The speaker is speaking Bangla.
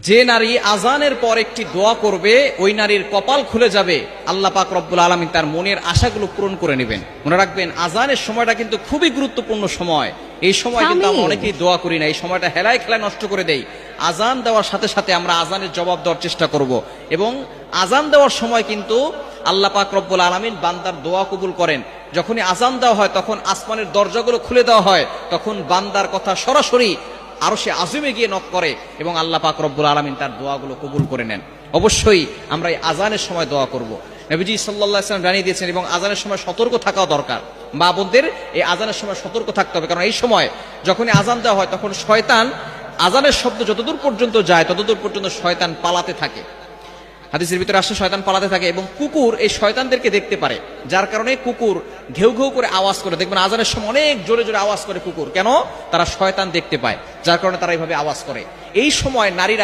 যে নারী আজানের পর একটি দোয়া করবে ওই নারীর কপাল খুলে যাবে, আল্লাহ পাক রব্বুল আলামিন তার মনের আশাগুলো পূরণ করে নেবেন। মনে রাখবেন, আজানের সময়টা কিন্তু খুবই গুরুত্বপূর্ণ সময়। এই সময় কিন্তু আমরা অনেকেই দোয়া করি না, এই সময়টা হেলায় খেলায় নষ্ট করে দেই। আজান দেওয়ার সাথে সাথে আমরা আজানের জবাব দেওয়ার চেষ্টা করব, এবং আজান দেওয়ার সময় কিন্তু আল্লাহ পাক রব্বুল আলামিন বান্দার দোয়া কবুল করেন। যখনই আজান দেওয়া হয় তখন আসমানের দরজাগুলো খুলে দেওয়া হয়, তখন বান্দার কথা সরাসরি আরশে আযিমে গিয়ে নক করে এবং আল্লাহ পাক রব্বুল আলামিন তার দোয়াগুলো কবুল করে নেন। অবশ্যই আমরা এই আজানের সময় দোয়া করব। নবীজি সাল্লাল্লাহু আলাইহি ওয়াসাল্লাম জানিয়ে দিয়েছেন, এবং আজানের সময় সতর্ক থাকাও দরকার। মা বোনদের এই আজানের সময় সতর্ক থাকতে হবে, কারণ এই সময় যখনই আজান দেওয়া হয় তখন শয়তান, আজানের শব্দ যতদূর পর্যন্ত যায় ততদূর পর্যন্ত শয়তান পালাতে থাকে। হাদিসের ভিতরে আসলে শয়তান পালাতে থাকে, এবং কুকুর এই শয়তানদেরকে দেখতে পারে, যার কারণে কুকুর ঘেউ ঘেউ করে আওয়াজ করে। দেখবেন আজানের সময় অনেক জোরে জোরে আওয়াজ করে কুকুর, কেন? তারা শয়তান দেখতে পায়, যার কারণে তারা এইভাবে আওয়াজ করে। এই সময় নারীরা